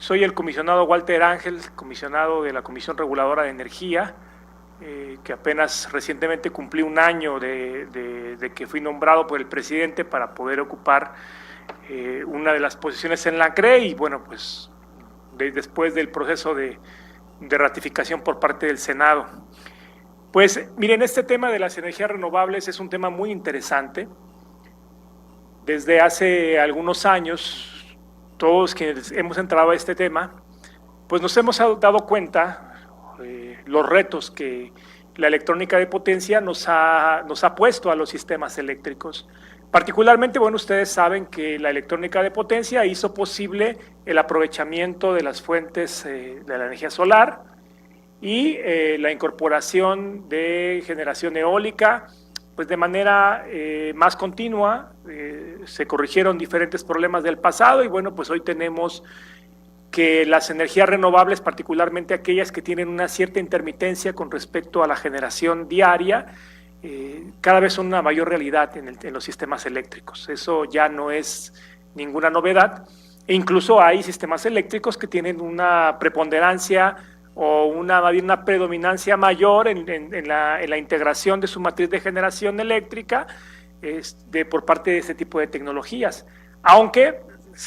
Soy el comisionado Walter Ángel, comisionado de la Comisión Reguladora de Energía, que apenas recientemente cumplí un año de que fui nombrado por el presidente para poder ocupar una de las posiciones en la CRE y bueno, pues después del proceso de ratificación por parte del Senado. Pues miren, este tema de las energías renovables es un tema muy interesante. Desde hace algunos años, todos quienes hemos entrado a este tema, pues nos hemos dado cuenta los retos que la electrónica de potencia nos ha puesto a los sistemas eléctricos. Particularmente, bueno, ustedes saben que la electrónica de potencia hizo posible el aprovechamiento de las fuentes de la energía solar y la incorporación de generación eólica, pues de manera más continua. Se corrigieron diferentes problemas del pasado y bueno, pues hoy tenemos que las energías renovables, particularmente aquellas que tienen una cierta intermitencia con respecto a la generación diaria, cada vez son una mayor realidad en los sistemas eléctricos. Eso ya no es ninguna novedad. E incluso hay sistemas eléctricos que tienen una preponderancia o una predominancia mayor en la integración de su matriz de generación eléctrica por parte de este tipo de tecnologías. Aunque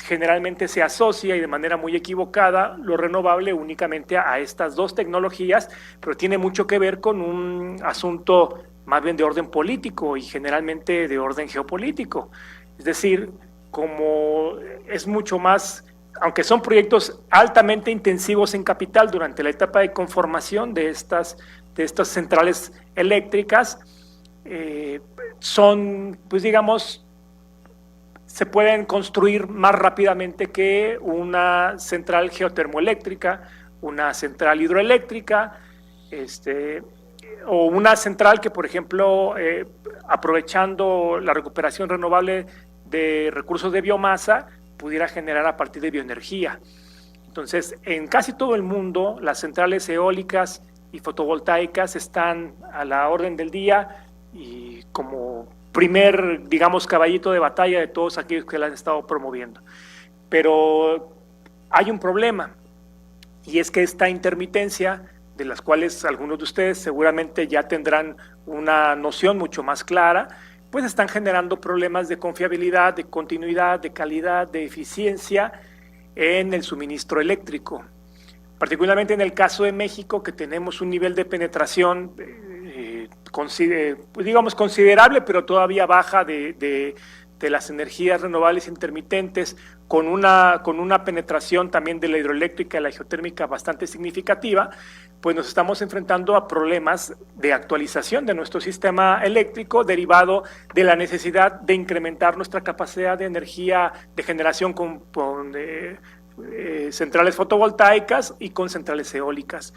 generalmente se asocia y de manera muy equivocada lo renovable únicamente a estas dos tecnologías, pero tiene mucho que ver con un asunto más bien de orden político y generalmente de orden geopolítico. Es decir, como es mucho más, aunque son proyectos altamente intensivos en capital durante la etapa de conformación de estas centrales eléctricas, son, pues digamos, se pueden construir más rápidamente que una central geotermoeléctrica, una central hidroeléctrica, o una central que, por ejemplo, aprovechando la recuperación renovable de recursos de biomasa, pudiera generar a partir de bioenergía. Entonces, en casi todo el mundo, las centrales eólicas y fotovoltaicas están a la orden del día y como primer, digamos, caballito de batalla de todos aquellos que las han estado promoviendo. Pero hay un problema, y es que esta intermitencia, de las cuales algunos de ustedes seguramente ya tendrán una noción mucho más clara, pues están generando problemas de confiabilidad, de continuidad, de calidad, de eficiencia en el suministro eléctrico. Particularmente en el caso de México, que tenemos un nivel de penetración digamos considerable, pero todavía baja de las energías renovables intermitentes, con una penetración también de la hidroeléctrica y la geotérmica bastante significativa, pues nos estamos enfrentando a problemas de actualización de nuestro sistema eléctrico derivado de la necesidad de incrementar nuestra capacidad de energía de generación con centrales fotovoltaicas y con centrales eólicas.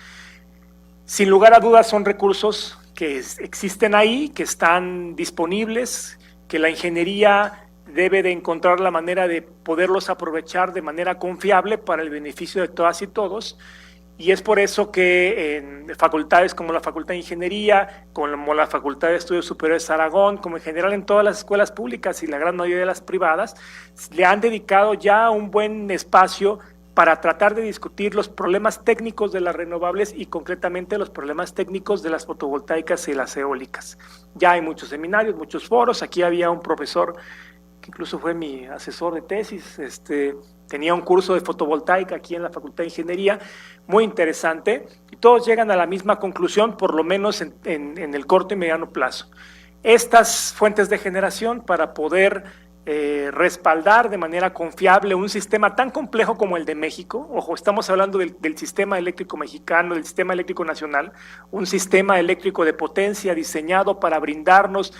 Sin lugar a dudas son recursos que existen ahí, que están disponibles, que la ingeniería debe de encontrar la manera de poderlos aprovechar de manera confiable para el beneficio de todas y todos, y es por eso que en facultades como la Facultad de Ingeniería, como la Facultad de Estudios Superiores Aragón, como en general en todas las escuelas públicas y la gran mayoría de las privadas, le han dedicado ya un buen espacio para tratar de discutir los problemas técnicos de las renovables y concretamente los problemas técnicos de las fotovoltaicas y las eólicas. Ya hay muchos seminarios, muchos foros. Aquí había un profesor que incluso fue mi asesor de tesis, tenía un curso de fotovoltaica aquí en la Facultad de Ingeniería, muy interesante, y todos llegan a la misma conclusión, por lo menos en el corto y mediano plazo. Estas fuentes de generación, para poder respaldar de manera confiable un sistema tan complejo como el de México, ojo, estamos hablando del sistema eléctrico mexicano, del sistema eléctrico nacional, un sistema eléctrico de potencia diseñado para brindarnos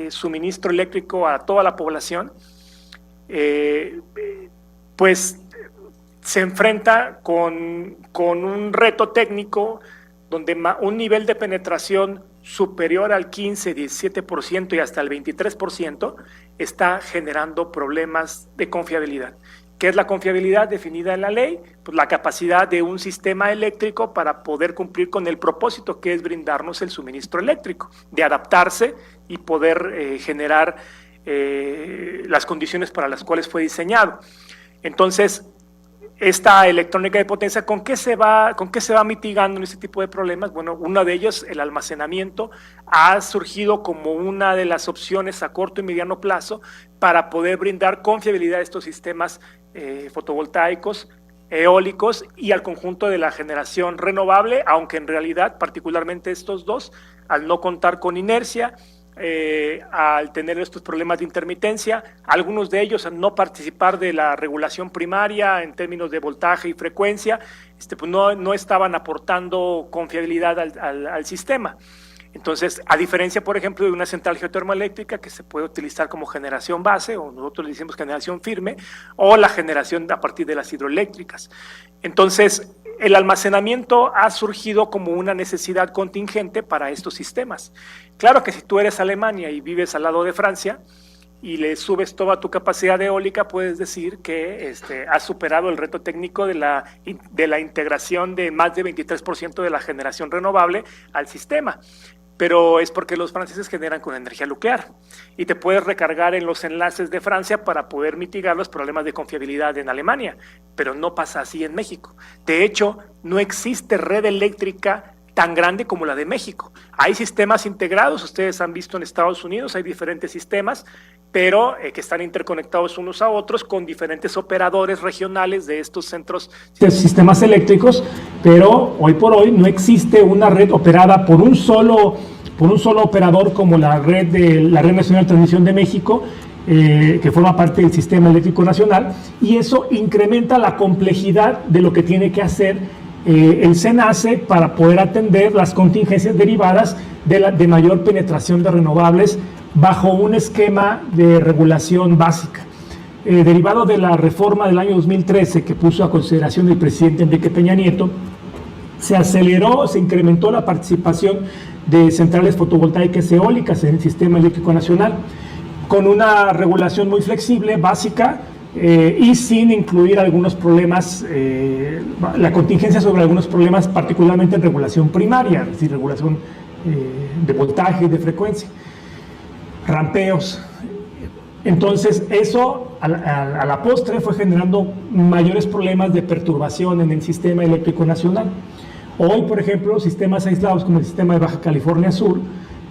suministro eléctrico a toda la población, pues se enfrenta con un reto técnico donde un nivel de penetración superior al 15, 17% y hasta el 23% está generando problemas de confiabilidad. ¿Qué es la confiabilidad definida en la ley? Pues la capacidad de un sistema eléctrico para poder cumplir con el propósito que es brindarnos el suministro eléctrico, de adaptarse y poder generar las condiciones para las cuales fue diseñado. Entonces, esta electrónica de potencia, ¿con qué se va mitigando en este tipo de problemas? Bueno, uno de ellos, el almacenamiento, ha surgido como una de las opciones a corto y mediano plazo para poder brindar confiabilidad a estos sistemas fotovoltaicos, eólicos y al conjunto de la generación renovable, aunque en realidad, particularmente estos dos, al no contar con inercia, al tener estos problemas de intermitencia, algunos de ellos al no participar de la regulación primaria en términos de voltaje y frecuencia, pues no estaban aportando confiabilidad al sistema. Entonces, a diferencia, por ejemplo, de una central geotermoeléctrica que se puede utilizar como generación base, o nosotros le decimos generación firme, o la generación a partir de las hidroeléctricas. Entonces, el almacenamiento ha surgido como una necesidad contingente para estos sistemas. Claro que si tú eres Alemania y vives al lado de Francia y le subes toda tu capacidad eólica, puedes decir que has superado el reto técnico de la integración de más de 23% de la generación renovable al sistema. Pero es porque los franceses generan con energía nuclear y te puedes recargar en los enlaces de Francia para poder mitigar los problemas de confiabilidad en Alemania, pero no pasa así en México. De hecho, no existe red eléctrica tan grande como la de México. Hay sistemas integrados, ustedes han visto en Estados Unidos, hay diferentes sistemas, pero que están interconectados unos a otros con diferentes operadores regionales de estos centros de sistemas eléctricos, pero hoy por hoy no existe una red operada por un solo operador como la Red Nacional de Transmisión de México, que forma parte del Sistema Eléctrico Nacional, y eso incrementa la complejidad de lo que tiene que hacer el CENACE para poder atender las contingencias derivadas de mayor penetración de renovables bajo un esquema de regulación básica. Derivado de la reforma del año 2013 que puso a consideración del presidente Enrique Peña Nieto, se aceleró, se incrementó la participación de centrales fotovoltaicas eólicas en el Sistema Eléctrico Nacional, con una regulación muy flexible, básica, y sin incluir algunos problemas, la contingencia sobre algunos problemas, particularmente en regulación primaria, es decir, regulación de voltaje y de frecuencia, rampeos. Entonces, eso a la postre fue generando mayores problemas de perturbación en el sistema eléctrico nacional. Hoy, por ejemplo, sistemas aislados como el sistema de Baja California Sur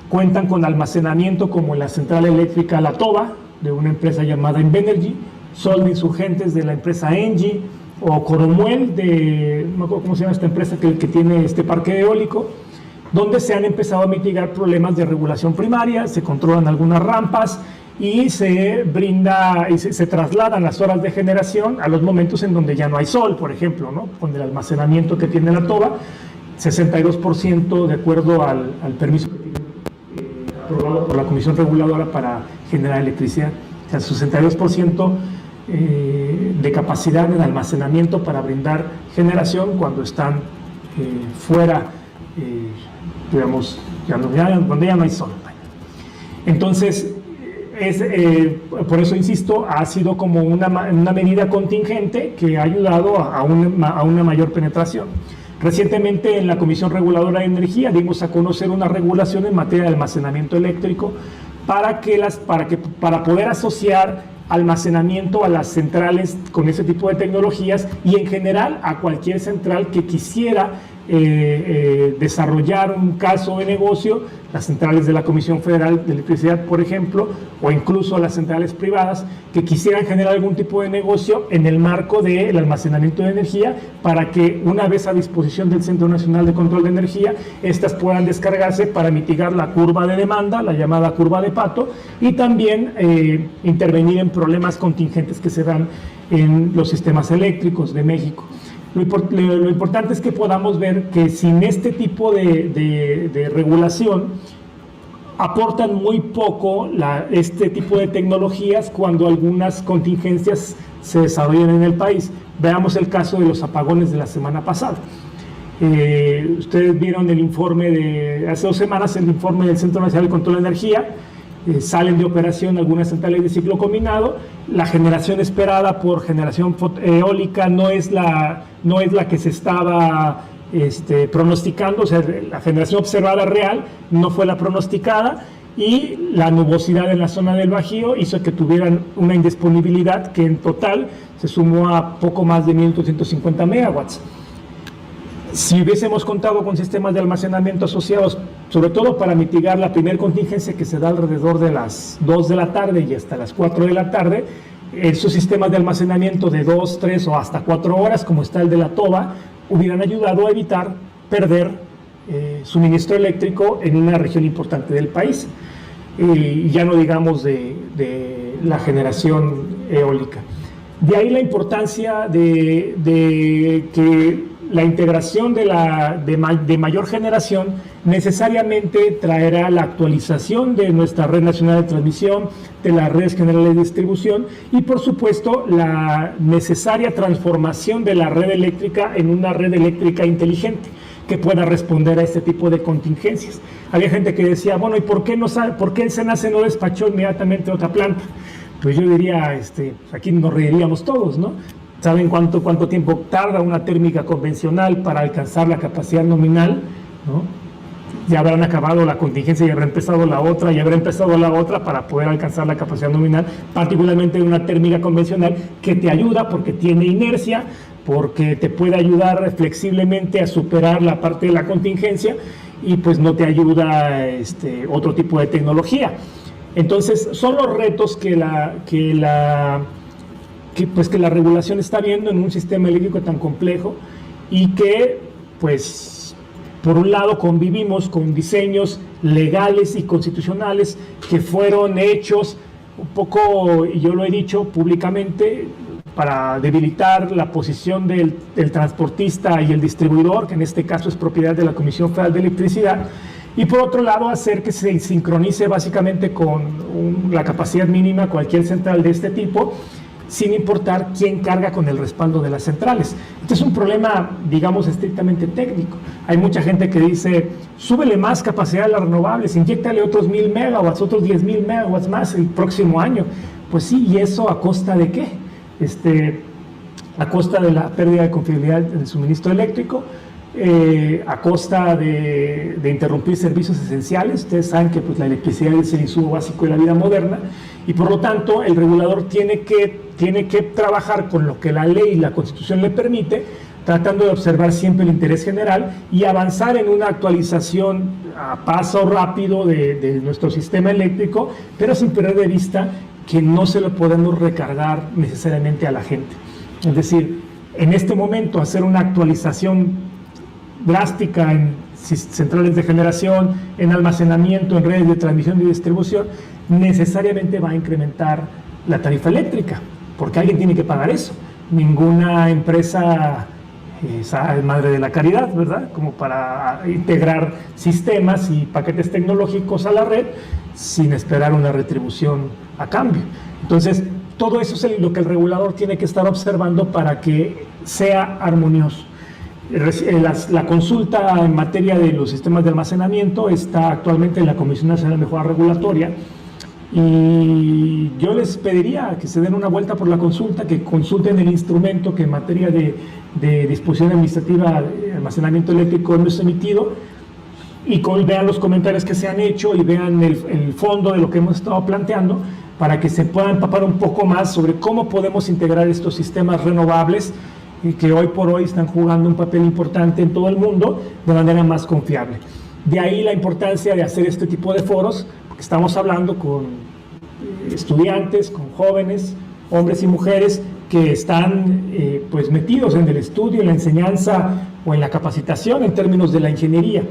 cuentan con almacenamiento como la central eléctrica La Toba, de una empresa llamada Invenergy, Sol de Insurgentes de la empresa Engie, o Coromuel de, no me acuerdo cómo se llama esta empresa que tiene este parque eólico, donde se han empezado a mitigar problemas de regulación primaria, se controlan algunas rampas y se brinda y se trasladan las horas de generación a los momentos en donde ya no hay sol, por ejemplo, ¿no? Con el almacenamiento que tiene La Toba, 62% de acuerdo al permiso que tiene aprobado por la Comisión Reguladora para generar electricidad, o sea, 62% de capacidad en almacenamiento para brindar generación cuando están fuera, digamos, donde ya no hay sol. Entonces, por eso insisto, ha sido como una medida contingente que ha ayudado a una mayor penetración. Recientemente en la Comisión Reguladora de Energía dimos a conocer una regulación en materia de almacenamiento eléctrico para poder asociar almacenamiento a las centrales con ese tipo de tecnologías y en general a cualquier central que quisiera desarrollar un caso de negocio, las centrales de la Comisión Federal de Electricidad, por ejemplo, o incluso las centrales privadas que quisieran generar algún tipo de negocio en el marco del almacenamiento de energía para que una vez a disposición del Centro Nacional de Control de Energía, estas puedan descargarse para mitigar la curva de demanda, la llamada curva de Pato, y también intervenir en problemas contingentes que se dan en los sistemas eléctricos de México. Lo importante es que podamos ver que sin este tipo de regulación aportan muy poco este tipo de tecnologías cuando algunas contingencias se desarrollan en el país. Veamos el caso de los apagones de la semana pasada. Ustedes vieron el informe de hace 2 semanas, el informe del Centro Nacional de Control de Energía. Salen de operación algunas centrales de ciclo combinado, la generación esperada por generación eólica no es la que se estaba pronosticando, o sea, la generación observada real no fue la pronosticada, y la nubosidad en la zona del Bajío hizo que tuvieran una indisponibilidad que en total se sumó a poco más de 1.850 megawatts. Si hubiésemos contado con sistemas de almacenamiento asociados, sobre todo para mitigar la primera contingencia que se da alrededor de las 2 de la tarde y hasta las 4 de la tarde, esos sistemas de almacenamiento de 2, 3 o hasta 4 horas, como está el de la Toba, hubieran ayudado a evitar perder suministro eléctrico en una región importante del país. Y ya no digamos de la generación eólica. De ahí la importancia de que la integración de mayor generación necesariamente traerá la actualización de nuestra red nacional de transmisión, de las redes generales de distribución y por supuesto la necesaria transformación de la red eléctrica en una red eléctrica inteligente que pueda responder a este tipo de contingencias. Había gente que decía, bueno, ¿y por qué el SENACE no despachó inmediatamente otra planta? Pues yo diría, aquí nos reiríamos todos, ¿no? ¿Saben cuánto tiempo tarda una térmica convencional para alcanzar la capacidad nominal? ¿No? Ya habrán acabado la contingencia y habrá empezado la otra para poder alcanzar la capacidad nominal, particularmente una térmica convencional que te ayuda porque tiene inercia, porque te puede ayudar flexiblemente a superar la parte de la contingencia y pues no te ayuda otro tipo de tecnología. Entonces son los retos que la regulación está viendo en un sistema eléctrico tan complejo y que, pues, por un lado convivimos con diseños legales y constitucionales que fueron hechos un poco, y yo lo he dicho públicamente, para debilitar la posición del transportista y el distribuidor, que en este caso es propiedad de la Comisión Federal de Electricidad, y por otro lado hacer que se sincronice básicamente con la capacidad mínima cualquier central de este tipo, sin importar quién carga con el respaldo de las centrales. Este es un problema, digamos, estrictamente técnico. Hay mucha gente que dice, súbele más capacidad a las renovables, inyéctale otros 1,000 megawatts, otros 10,000 megawatts más el próximo año. Pues sí, ¿y eso a costa de qué? A costa de la pérdida de confiabilidad del suministro eléctrico, a costa de interrumpir servicios esenciales. Ustedes saben que pues, la electricidad es el insumo básico de la vida moderna y por lo tanto el regulador tiene que trabajar con lo que la ley y la Constitución le permite, tratando de observar siempre el interés general y avanzar en una actualización a paso rápido de nuestro sistema eléctrico, pero sin perder de vista que no se lo podemos recargar necesariamente a la gente. Es decir, en este momento hacer una actualización drástica en centrales de generación, en almacenamiento, en redes de transmisión y distribución, necesariamente va a incrementar la tarifa eléctrica, porque alguien tiene que pagar eso. Ninguna empresa es madre de la caridad, ¿verdad? Como para integrar sistemas y paquetes tecnológicos a la red sin esperar una retribución a cambio. Entonces, todo eso es lo que el regulador tiene que estar observando para que sea armonioso. La consulta en materia de los sistemas de almacenamiento está actualmente en la Comisión Nacional de Mejora Regulatoria y yo les pediría que se den una vuelta por la consulta, que consulten el instrumento que en materia de disposición administrativa de almacenamiento eléctrico hemos emitido y vean los comentarios que se han hecho y vean el fondo de lo que hemos estado planteando para que se puedan empapar un poco más sobre cómo podemos integrar estos sistemas renovables y que hoy por hoy están jugando un papel importante en todo el mundo de manera más confiable. De ahí la importancia de hacer este tipo de foros, porque estamos hablando con estudiantes, con jóvenes, hombres y mujeres que están pues metidos en el estudio, en la enseñanza o en la capacitación en términos de la ingeniería.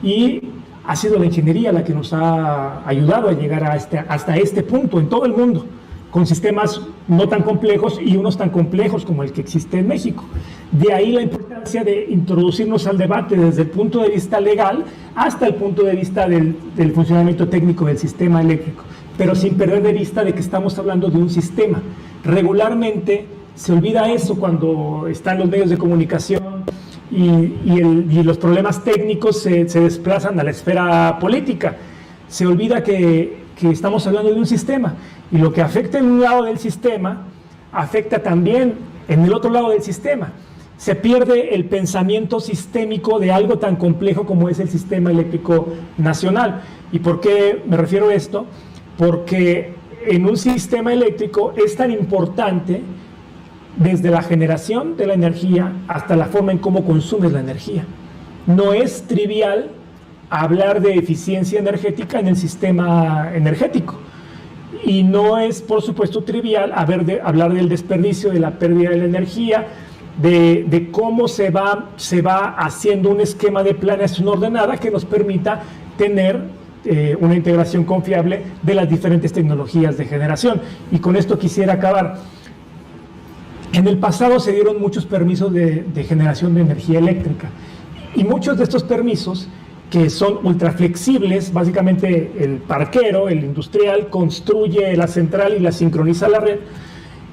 Y ha sido la ingeniería la que nos ha ayudado a llegar hasta este punto en todo el mundo, con sistemas no tan complejos y unos tan complejos como el que existe en México. De ahí la importancia de introducirnos al debate desde el punto de vista legal hasta el punto de vista del funcionamiento técnico del sistema eléctrico, pero sin perder de vista de que estamos hablando de un sistema. Regularmente se olvida eso cuando están los medios de comunicación y los problemas técnicos se desplazan a la esfera política. Se olvida que estamos hablando de un sistema y lo que afecta en un lado del sistema afecta también en el otro lado del sistema se pierde el pensamiento sistémico de algo tan complejo como es el sistema eléctrico nacional. ¿Y por qué me refiero a esto? Porque en un sistema eléctrico es tan importante desde la generación de la energía hasta la forma en cómo consumes la energía. No es trivial hablar de eficiencia energética en el sistema energético. Y no es, por supuesto, trivial hablar del desperdicio, de la pérdida de la energía, de cómo se va haciendo un esquema de planeación ordenada que nos permita tener una integración confiable de las diferentes tecnologías de generación. Y con esto quisiera acabar. En el pasado se dieron muchos permisos de generación de energía eléctrica, y muchos de estos permisos, que son ultra flexibles, básicamente el parquero, el industrial, construye la central y la sincroniza a la red,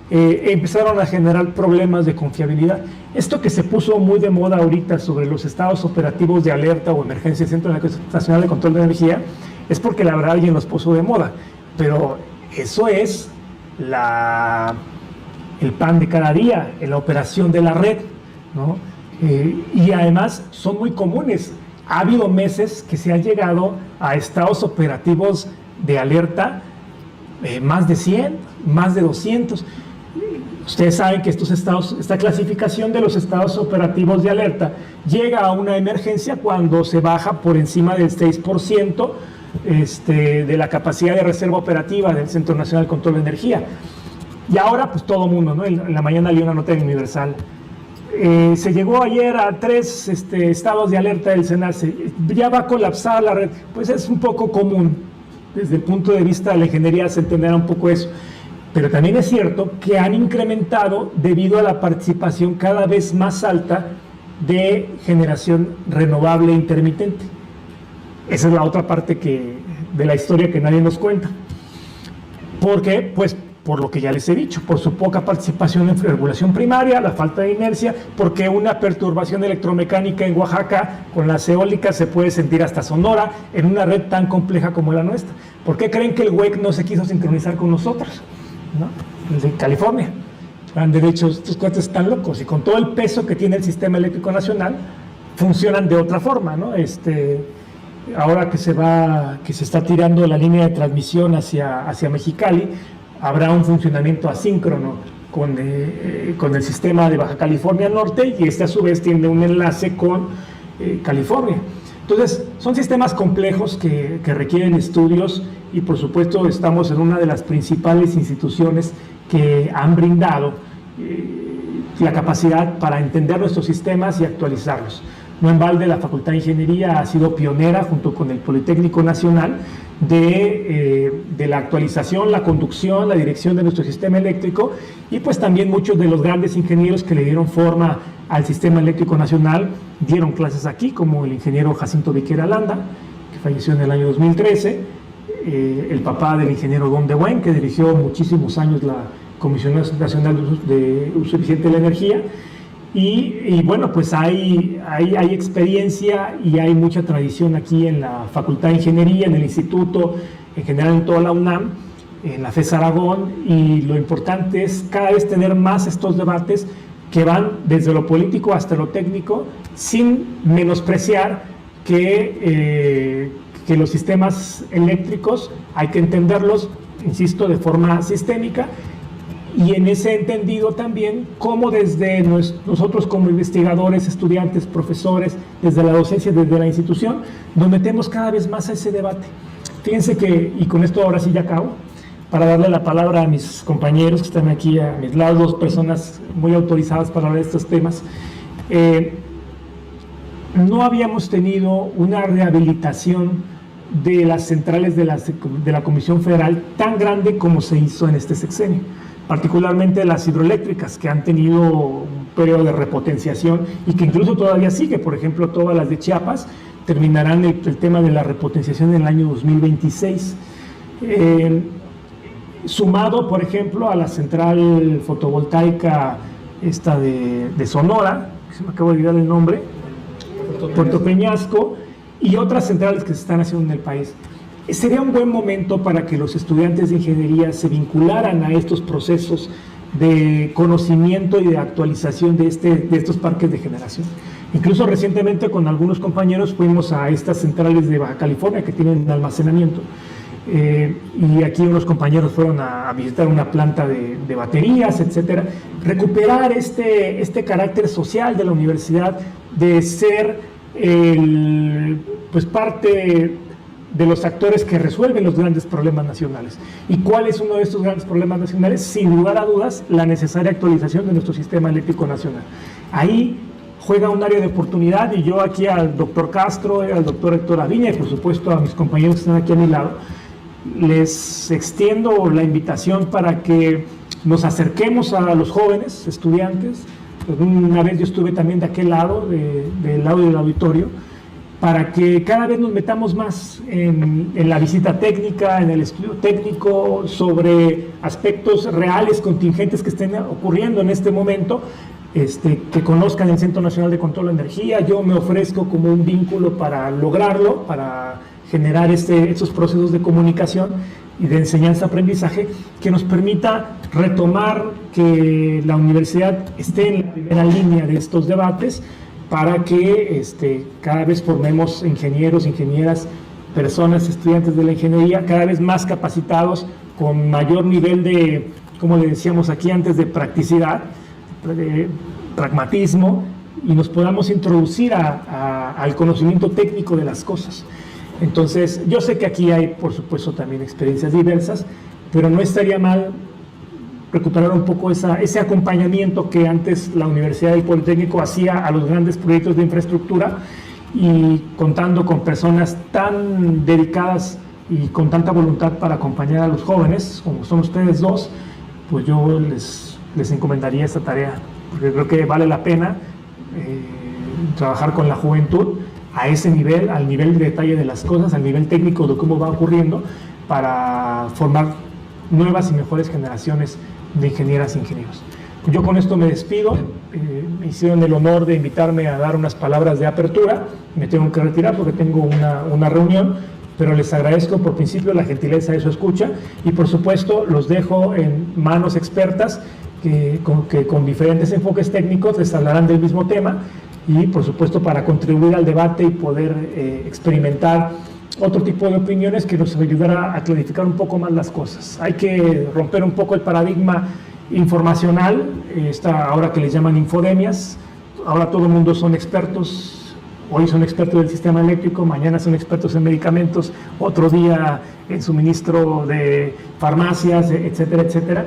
empezaron a generar problemas de confiabilidad. Esto que se puso muy de moda ahorita sobre los estados operativos de alerta o emergencia del Centro Nacional de Control de Energía, es porque la verdad alguien los puso de moda, pero eso es el pan de cada día en la operación de la red, ¿no? Y además son muy comunes. Ha habido meses que se han llegado a estados operativos de alerta, más de 100, más de 200. Ustedes saben que esta clasificación de los estados operativos de alerta llega a una emergencia cuando se baja por encima del 6% de la capacidad de reserva operativa del Centro Nacional de Control de Energía. Y ahora, pues todo el mundo, ¿no? En la mañana leí una nota en Universal. Se llegó ayer a 3 estados de alerta del SENACE, ya va a colapsar la red. Pues es un poco común, desde el punto de vista de la ingeniería se entenderá un poco eso, pero también es cierto que han incrementado debido a la participación cada vez más alta de generación renovable intermitente. Esa es la otra parte de la historia que nadie nos cuenta. ¿Por qué? Pues por lo que ya les he dicho, por su poca participación en regulación primaria, la falta de inercia, porque una perturbación electromecánica en Oaxaca con las eólicas se puede sentir hasta Sonora en una red tan compleja como la nuestra. ¿Por qué creen que el WEC no se quiso sincronizar con nosotros, ¿no? El de California. Han de hecho, estos cuates están locos, y con todo el peso que tiene el sistema eléctrico nacional, funcionan de otra forma, ¿no? Ahora que se está tirando la línea de transmisión hacia Mexicali, habrá un funcionamiento asíncrono con el sistema de Baja California Norte, y a su vez tiene un enlace con California. Entonces, son sistemas complejos que requieren estudios, y por supuesto estamos en una de las principales instituciones que han brindado la capacidad para entender nuestros sistemas y actualizarlos. No en balde, la Facultad de Ingeniería ha sido pionera, junto con el Politécnico Nacional, de la actualización, la conducción, la dirección de nuestro sistema eléctrico, y pues también muchos de los grandes ingenieros que le dieron forma al sistema eléctrico nacional dieron clases aquí, como el ingeniero Jacinto Viquera Landa, que falleció en el año 2013, el papá del ingeniero Don de Buen, que dirigió muchísimos años la Comisión Nacional de Uso Eficiente de la Energía. Y bueno, pues hay experiencia y hay mucha tradición aquí en la Facultad de Ingeniería, en el Instituto, en general en toda la UNAM, en la FES Aragón, y lo importante es cada vez tener más estos debates que van desde lo político hasta lo técnico, sin menospreciar que los sistemas eléctricos hay que entenderlos, insisto, de forma sistémica. Y en ese entendido también, como desde nosotros como investigadores, estudiantes, profesores, desde la docencia, desde la institución, nos metemos cada vez más a ese debate. Fíjense que, y con esto ahora sí ya acabo, para darle la palabra a mis compañeros que están aquí a mis lados, dos personas muy autorizadas para hablar de estos temas. No habíamos tenido una rehabilitación de las centrales de la Comisión Federal tan grande como se hizo en este sexenio, particularmente las hidroeléctricas, que han tenido un periodo de repotenciación y que incluso todavía sigue. Por ejemplo, todas las de Chiapas terminarán el tema de la repotenciación en el año 2026. Sumado, por ejemplo, a la central fotovoltaica esta de Sonora, que se me acaba de olvidar el nombre, Puerto Peñasco, y otras centrales que se están haciendo en el país. Sería un buen momento para que los estudiantes de ingeniería se vincularan a estos procesos de conocimiento y de actualización de estos parques de generación. Incluso recientemente con algunos compañeros fuimos a estas centrales de Baja California que tienen almacenamiento, y aquí unos compañeros fueron a visitar una planta de baterías, etcétera. Recuperar este carácter social de la universidad, de ser pues parte de los actores que resuelven los grandes problemas nacionales. ¿Y cuál es uno de estos grandes problemas nacionales? Sin lugar a dudas, la necesaria actualización de nuestro sistema eléctrico nacional. Ahí juega un área de oportunidad, y yo aquí al doctor Castro, al doctor Héctor Aviña, y por supuesto a mis compañeros que están aquí a mi lado, les extiendo la invitación para que nos acerquemos a los jóvenes estudiantes. Una vez yo estuve también de aquel lado, del lado del auditorio, para que cada vez nos metamos más en la visita técnica, en el estudio técnico, sobre aspectos reales, contingentes que estén ocurriendo en este momento, que conozcan el Centro Nacional de Control de Energía. Yo me ofrezco como un vínculo para lograrlo, para generar estos procesos de comunicación y de enseñanza-aprendizaje que nos permita retomar que la universidad esté en la primera línea de estos debates, para que cada vez formemos ingenieros, ingenieras, personas, estudiantes de la ingeniería cada vez más capacitados, con mayor nivel de, como le decíamos aquí antes, de practicidad, de pragmatismo, y nos podamos introducir al conocimiento técnico de las cosas. Entonces, yo sé que aquí hay, por supuesto, también experiencias diversas, pero no estaría mal recuperar un poco ese acompañamiento que antes la Universidad del Politécnico hacía a los grandes proyectos de infraestructura, y contando con personas tan dedicadas y con tanta voluntad para acompañar a los jóvenes, como son ustedes dos, pues yo les encomendaría esta tarea, porque creo que vale la pena trabajar con la juventud a ese nivel, al nivel de detalle de las cosas, al nivel técnico de cómo va ocurriendo, para formar nuevas y mejores generaciones de ingenieras e ingenieros. Yo con esto me despido. Me hicieron el honor de invitarme a dar unas palabras de apertura. Me tengo que retirar porque tengo una reunión, pero les agradezco por principio la gentileza de su escucha, y por supuesto los dejo en manos expertas que con diferentes enfoques técnicos les hablarán del mismo tema, y por supuesto para contribuir al debate y poder experimentar otro tipo de opiniones que nos ayudará a clarificar un poco más las cosas. Hay que romper un poco el paradigma informacional, ahora que les llaman infodemias. Ahora todo el mundo son expertos. Hoy son expertos del sistema eléctrico, mañana son expertos en medicamentos, otro día en suministro de farmacias, etcétera, etcétera.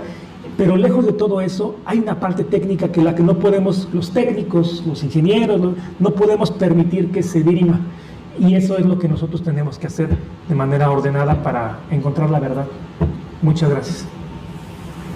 Pero lejos de todo eso, hay una parte técnica que no podemos, los técnicos, los ingenieros, no podemos permitir que se dirima. Y eso es lo que nosotros tenemos que hacer de manera ordenada para encontrar la verdad. Muchas gracias.